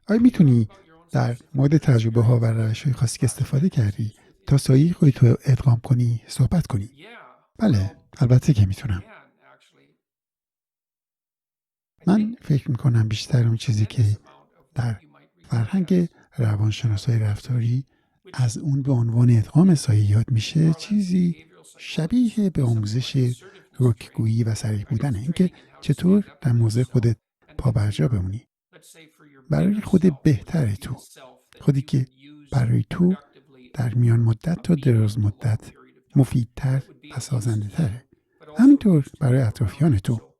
آیا میتونی در مورد تجربه ها و روش های خاصی که استفاده کردی تا سایه خودت رو ادغام کنی صحبت کنی؟ بله، البته که میتونم. من فکر میکنم بیشتر اون چیزی که در فرهنگ روانشناسای رفتاری از اون به عنوان ادغام سایه یاد میشه چیزی شبیه به آموزش رکگویی و صریح بودنه. اینکه چطور در موضع خودت پابرجا بمونی برای خود بهتر تو، خودی که برای تو در میان مدت تا دراز مدت مفیدتر و سازنده تره. همینطور برای اطرافیان تو،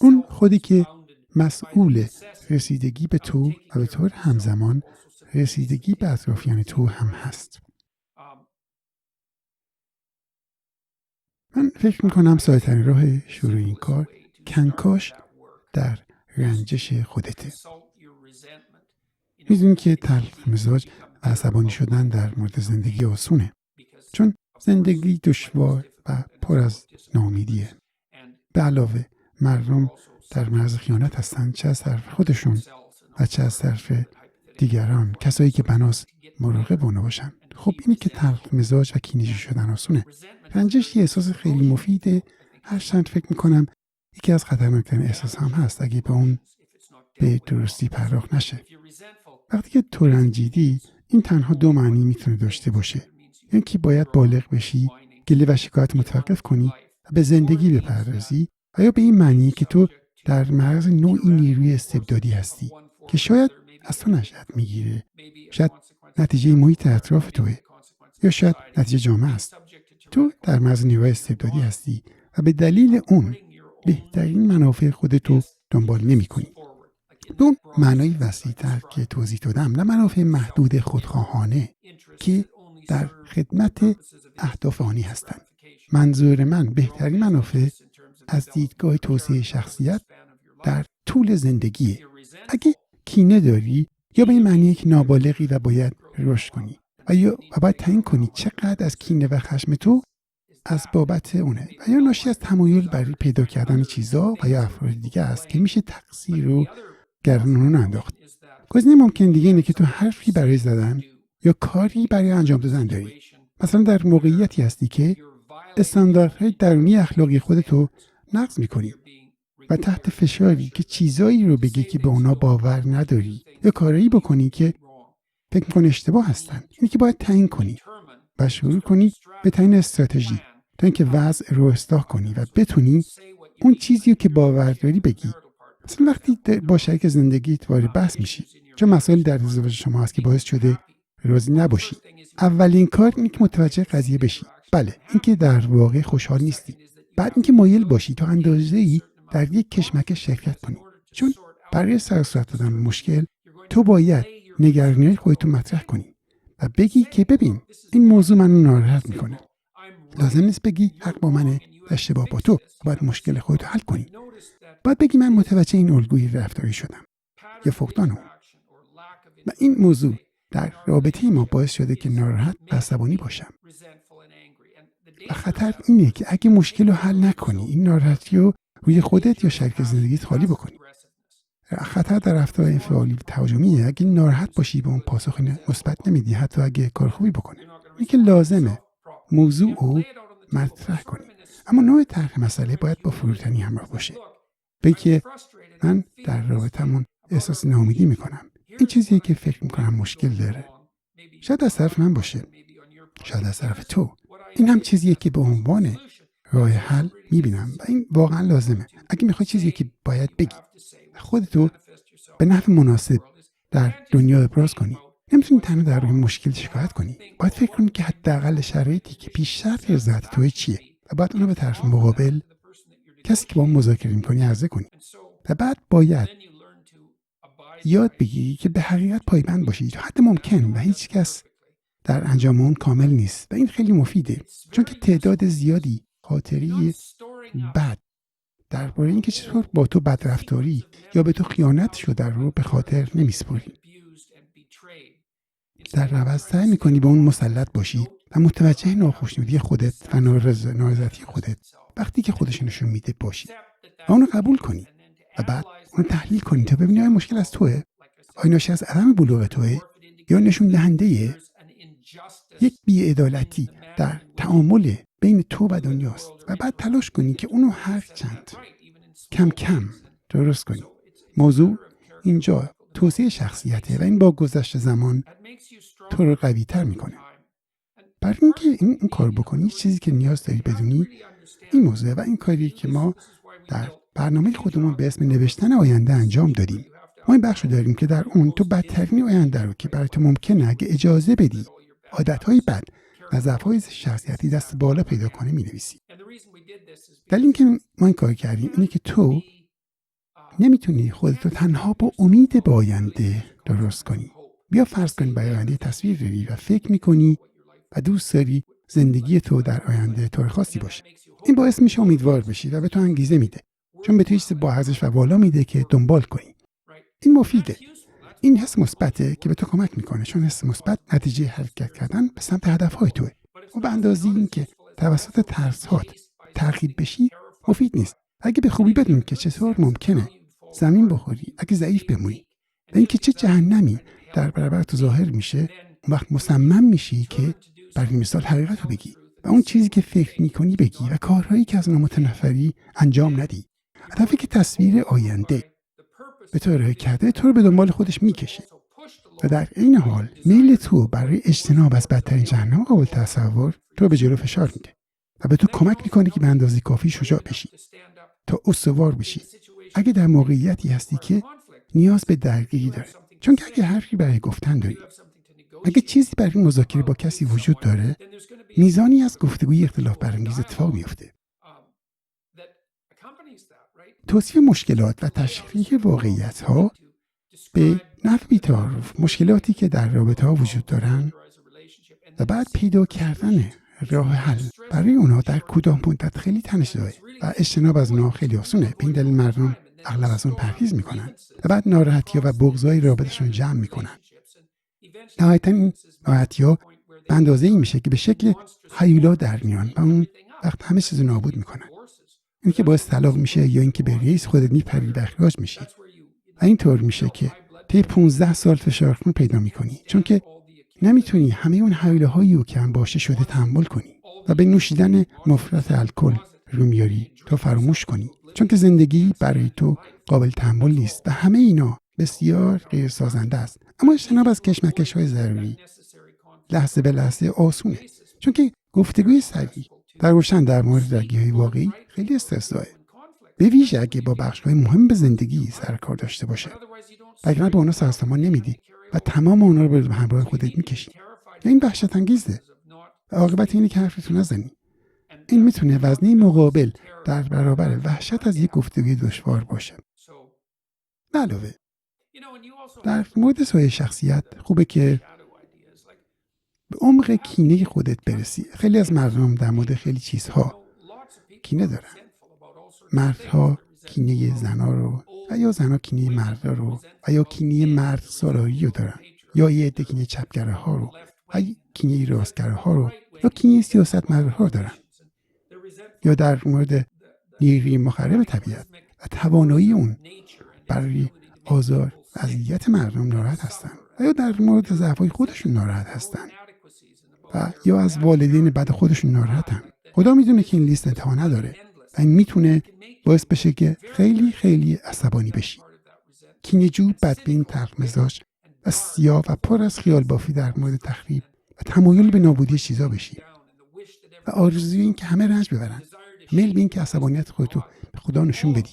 اون خودی که مسئول رسیدگی به تو و به طور همزمان رسیدگی به اطرافیان تو هم هست. من فکر میکنم ساده‌ترین راه شروع این کار کنکاش در رنجش خودته. میدونی که تلخ مزاج و عصبانی شدن در مورد زندگی آسونه، چون زندگی دشوار و پر از ناامیدیه. به علاوه مردم در معرض خیانت هستند، چه از طرف خودشون و چه از طرف دیگران، کسایی که بناست مراقب اونا باشن. خب اینی که تلخ مزاج و کینه‌جو شدن آسونه. رنجش یه احساس خیلی مفیده، هرچند فکر میکنم یکی از خطرناکترین احساس هم هست اگه به اون به درستی پرداخت نشه. وقتی که تو رنجیدی، این تنها دو معنی میتونه داشته باشه. یعنی که باید بالغ بشی، گله و شکایت متوقف کنی و به زندگی بپردازی، و یا به این معنی که تو در معرض نوعی نیروی استبدادی هستی که شاید از تو نشأت میگیره، شاید نتیجه محیط اطراف توه، یا شاید نتیجه جامعه است. تو در معرض نیروی استبدادی هستی و به دلیل اون بهترین منافع خودتو دنبال نمی‌کنی. به اون معنای وسیع‌تر که توضیح دادم، نه منافع محدود خودخواهانه که در خدمت اهداف آنی هستند. منظور من بهترین منافع از دیدگاه توسعه شخصیت در طول زندگیه. اگه کینه داری، یا به این معنیه که نابالغی و باید رشد کنی و باید تعیین کنی چقدر از کینه و خشم تو از بابت اونه، و یا ناشی از تمایل برای پیدا کردن چیزا و یا افراد دیگه است که میشه تقصیر رو گردن اون انداخت. گزینه ممکن دیگه اینه که تو حرفی برای زدن یا کاری برای انجام دادن داری. مثلا در موقعیتی هستی که استانداردهای درونی اخلاقی خودتو نقض میکنی و تحت فشاری که چیزایی رو بگی که به اونا باور نداری یا کارایی بکنی که فکر می‌کنی اشتباه هستن. اینی که باید تعیین کنی و شروع کنی به تعیین استراتژی تا اینکه وضع رو اصلاح کنی و بتونی اون چیزی رو که باور داری بگی. مثلا وقتی با شریک زندگیت وارد بحث میشی، چون مسائل در ازدواج شما هست که باعث شده راضی نباشی، اولین کار اینه که متوجه قضیه بشی. بله، اینکه در واقع خوشحال نیستی. بعد اینکه مایل باشی تا اندازه‌ای در یک کشمکش شرکت کنی، چون برای سر و صورت دادن مشکل تو باید نگرانی‌های خودت مطرح کنی و بگی که ببین این موضوع منو ناراحت میکنه. لازم نیست بگی حق با منه، اشتباه با تو، باید مشکل خودت حل کنی. باید بگی من متوجه این الگوی رفتاری شدم یا فقدان اون، و این موضوع در رابطه ما باعث شده که ناراحت و عصبانی باشم. و خطر اینه که اگه مشکل رو حل نکنی، این ناراحتی رو روی خودت یا شریک زندگیت خالی بکنی. خطر در رفتار انفعالی و تهاجمیه. اگه ناراحت باشی به اون پاسخ مثبت نمیدی، حتی اگه کار خوبی بکنه. اینه که لازمه موضوع رو مطرح کنی، اما نوع طرح مسئله باید با فروتنی همراه باشه. بگی که من در رابطمون احساس ناامیدی میکنم، این چیزیه که فکر میکنم مشکل داره. شاید از طرف من باشه، شاید از طرف تو. این هم چیزیه که به عنوان راه حل میبینم و این واقعا لازمه. اگه میخوای چیزیه که باید بگی خودتو به نحو مناسب در دنیا ابراز کنی. نمیتونی تنها در روی مشکل شکایت کنی. باید فکر کنی که حداقل شرایطی که پیش شرط رضایت توی چیه و باید اونو به طرف مقابل، کسی که با اون مذاکره می‌کنی، عرضه کنی. و بعد باید یاد بگیری که به حقیقت پایبند باشی تا حد ممکن و هیچ کس در انجام اون کامل نیست و این خیلی مفیده، چون که تعداد زیادی خاطری بد درباره اینکه چطور با تو بدرفتاری یا به تو خیانت شده رو به خاطر نمیسپاری. در عوض سعی میکنی به اون مسلط باشی و متوجه ناخوشنودی خودت و نارضایتی خودت وقتی که خودش نشون میده باشی و اونو قبول کنی و بعد اونو تحلیل کنی تا ببینی آیا مشکل از توه. آیا ناشی از عدم بلوغ توه یا نشون دهنده یک بی‌عدالتی در تعامل بین تو و دنیاست و بعد تلاش کنی که اونو هر چند کم کم درست کنی. موضوع اینجا توسعه شخصیته و این با گذشت زمان تو رو قوی تر میکنه. برای اینکه این کار بکنی چیزی که نیاز داری بدونی این موضوع و این کاری که ما در برنامه خودمون به اسم نوشتن آینده انجام دادیم. ما این بخش رو داریم که در اون تو بدترین آینده رو که برای تو ممکنه اگه اجازه بدی عادتهای بد و ضعف‌های شخصیتی دست بالا پیدا کنه می‌نویسی. دلیل اینکه ما این کار کردیم اینه که تو نمیتونی خودتو تنها با امید به آینده درست کنی. بیا فرض کن به آینده تصویر داری و فکر میکنی و دوست داری زندگی تو در آینده طور خاصی باشه. این باعث میشه امیدوار بشی و به تو انگیزه میده، چون به تو چیز با ارزش و بالا میده که دنبال کنی. این مفیده. این حس مثبته که به تو کمک میکنه، چون حس مثبت نتیجه حرکت کردن به سمت هدفهای توئه. و به اندازه این که توسط ترسات ترغیب بشی مفید نیست. اگه به خوبی بدون که چطور ممکنه زمین بخوری، اگه ضعیف بمونی و اینکه چه جهنمی در برابر تو ظاهر میشه، اون وقت مصمم میشی که برای مثال حقیقت رو بگی و اون چیزی که فکر میکنی بگی و کارهایی که از اون متنفری انجام ندی. هدفی که تصویر آینده به تو ارائه کرده تو رو به دنبال خودش میکشه و در این حال میل تو برای اجتناب از بدترین جهنم قابل تصور تو به جلو فشار میده و به تو کمک میکنه که به اندازه کافی شجاع بشی تا استوار بشی اگه در موقعیتی هستی که نیاز به درگیری داره. چون که اگه حرفی برای گفتن داری، اگه چیزی برای مذاکره با کسی وجود داره، میزانی از گفتگوی اختلاف برانگیز اتفاق میفته. توصیف مشکلات و تشریح واقعیت‌ها به نحو بی‌تعارف مشکلاتی که در رابطه‌ها وجود دارن و بعد پیدا کردن راه حل برای اونها در کوتاه مدت خیلی تنش‌زده و اجتناب از اونها خیلی آسونه. به این دلیل مردم اغلب از اون پرهیز میکنن و بعد ناراحتی‌ها و بغض‌های رابطه‌شون جمع میکنن. نهایتاً این ناراحتی‌ها به اندازه‌ای میشه که به شکل هیولا در میان و اون وقت همه چیز نابود میکنن. این که باعث طلاق میشه یا اینکه به ریس خودت میپری و اخراج میشی و اینطور میشه که طی 15 سال فشارخون پیدا میکنی، چون که نمیتونی همه اون هیولاهایی رو که هم باشه شده تحمل کنی و به نوشیدن مفرط الکل رو میاری تا فراموش کنی، چون که زندگی برای تو قابل تحمل نیست و همه اینا بسیار غیر سازنده است. اما اجتناب از کشمکش‌های ضروری لحظه به لحظه آسونه، چون که گفتگوی سریع در گفتن در مورد درگیری‌های واقعی خیلی استرس‌زای، به ویژه اگه با بخش‌های مهم به زندگی سر کار داشته باشه. وگرنه به اونا سرسامان نمیدی و تمام اونا رو به همراه خودت میکشی. این وحشت انگیزه و عاقبت اینه که حرفتو نزنی. این میتونه وزنه مقابل در برابر وحشت از یک گفتگوی دشوار باشه. به علاوه در مورد سوء شخصیت خوبه که به عمق کینه خودت برسی. خیلی از مردم در مورد خیلی چیزها کینه دارن. مردها کینه زنا رو و یا زنا کینه مردا رو و یا کینه مرد سالاری رو دارن، یا یه عده کینه چپگره ها رو و کینه راستگره ها رو یا کینه سیاستمدارها دارن، یا در مورد نیروی مخرب طبیعت و توانایی اون برای آزار و اذیت مردم ناراحت هستن و یا در مورد ضعف‌های خودشون ناراحت هستن و یا از والدین بد خودشون ناراحتن. خدا میدونه که این لیست انتها نداره و این میتونه باعث بشه که خیلی خیلی عصبانی بشی. کینه‌جو، بدبین، تلخ‌مزاج و سیاه و پر از خیال بافی در مورد تخریب و تمایل به نابودی چیزا بشی و آرزوی این که همه رنج ببرن، میل به این که عصبانیت خودتو به خدا نشون بدی.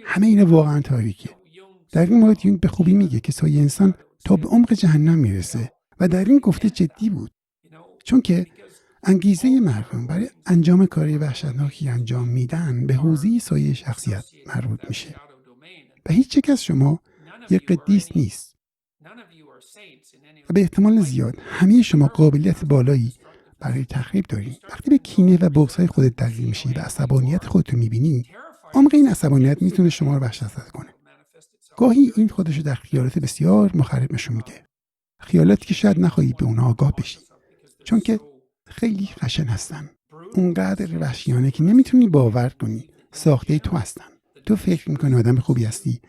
همه اینا واقعا تاریکه. در این مورد یونگ به خوبی میگه که سایه انسان تا به عمق جهنم میرسه و در این گفته جدی بود، چون که انگیزه مردم برای انجام کاری وحشتناکی انجام میدن به حوزه سایه شخصیت مربوط میشه و هیچ یک از شما یک قدیس نیست و به احتمال زیاد همه شما قابلیت بالایی برای تخریب دارین. وقتی به کینه و بغض‌های خودت درگیر میشی و عصبانیت خودت رو میبینی، عمق این عصبانیت میتونه شما رو وحشت‌زده کنه. گاهی این خودش رو در خیالات بسیار مخرب نشون میده، خیالاتی که شاید نخواهی به اونها آگاه بشی، چون که خیلی خشن هستن، اونقدر وحشیانه که نمیتونی باور کنی ساخته تو هستن. تو فکر میکنی آدم خوبی هستی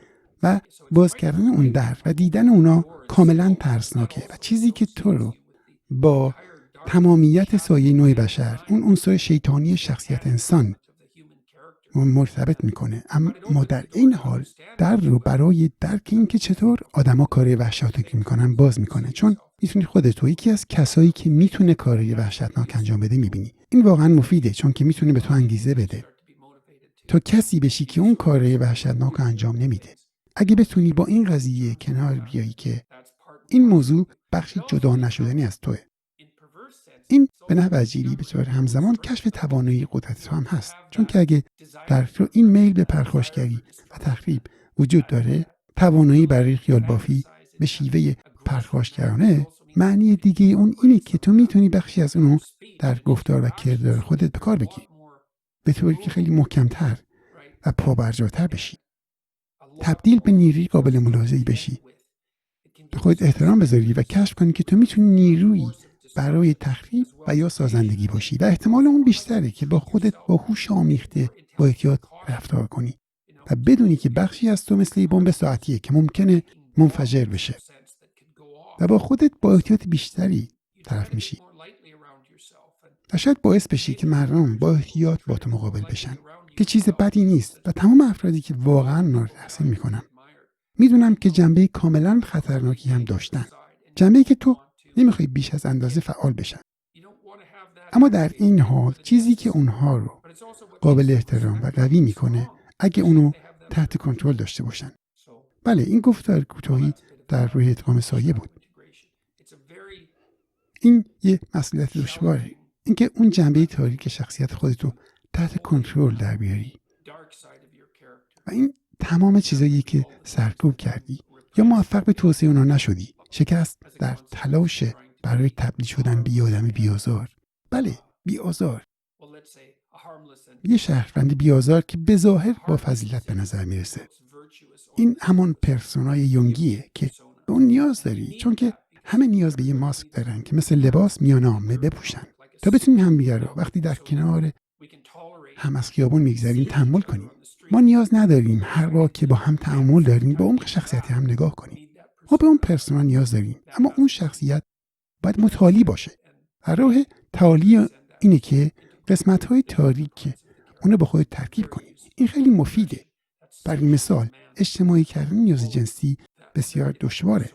و باز کردن اون در و دیدن اونا کاملا ترسناکه و چیزی که تو رو با تمامیت سایه نوع بشر، اون عنصر شیطانی شخصیت انسان مرتبط میکنه. اما در این حال در رو برای درک این که چطور آدما کار وحشتناکی میکنن باز میکنه، چون میتونی خودت یکی از کسایی که میتونه کاری وحشتناک انجام بده میبینی. این واقعا مفیده، چون که میتونه به تو انگیزه بده تا کسی بشی که اون کاری وحشتناک انجام نمیده. اگه بتونی با این قضیه کنار بیایی که این موضوع بخشی جدا نشدنی از توه، این به نحو عجیبی به طور همزمان کشف توانایی قدرت تو هم هست، چون که اگه در تو این میل به پرخاشگری و تخریب وجود داره، توانایی برای خیال بافی به شیوه پرخاشگرانه، معنی دیگه اون اینه که تو میتونی بخشی از اونو در گفتار و کردار خودت به کار بگیری، به طوری که خیلی محکمتر و پابرجاتر بشی، تبدیل به نیروی قابل ملاحظه‌ای بشی، به خودت احترام بذاری و کشف کنی که تو میتونی نیرویی برای تخریب و یا سازندگی باشی و احتمال اون بیشتره که با خودت با هوش آمیخته با احتیاط رفتار کنی و بدونی که بخشی از تو مثل بمب ساعتیه که ممکنه منفجر بشه و با خودت با احتیاط بیشتری طرف میشی و شاید باعث بشی که مردم با احتیاط با تو مقابل بشن، که چیز بدی نیست. و تمام افرادی که واقعا اونا رو تحسین میکنم میدونم که جنبه کاملا خطرناکی هم داشتن، جنبه‌ای که تو نمیخوای بیش از اندازه فعال بشن. اما در این حال چیزی که اونها رو قابل احترام و قوی میکنه اگه اونو تحت کنترل داشته باشن. بله، این گفتار کوتاهی در روی ادغام سایه بود. این یه مسئولیت دشواره، اینکه اون جنبه تاریک شخصیت خودتو تحت کنترل در بیاری و این تمام چیزایی که سرکوب کردی یا موفق به توسعه اونا نشدی، شکست در تلاش برای تبدیل شدن به یه آدم بی‌آزار. بله، بی‌آزار، یه شهروند بی‌آزار که به ظاهر با فضیلت به نظر میرسه. این همان پرسونای یونگیه که به اون نیاز داری، چون که همه نیاز به یه ماسک دارن که مثل لباس میان عامه بپوشن تا بتونیم همدیگر رو وقتی در کنار هم از خیابون میگذریم تحمل کنیم. ما نیاز نداریم هر بار که با هم تعامل داریم با عمق شخصیت هم نگاه کنیم. ما به اون پرسونا نیاز داریم، اما اون شخصیت باید متعالی باشه. راه تعالی اینه که قسمت‌های تاریک اونو با خود ترکیب کنیم. این خیلی مفیده. برای مثال، اجتماعی کردن نیاز جنسی بسیار دشواره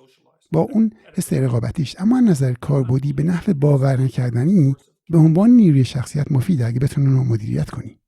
با اون حس رقابتیش، اما از نظر کاربردی به نحو باور نکردنی به عنوان نیروی شخصیت مفیده اگه بتونی اون رو مدیریت کنی.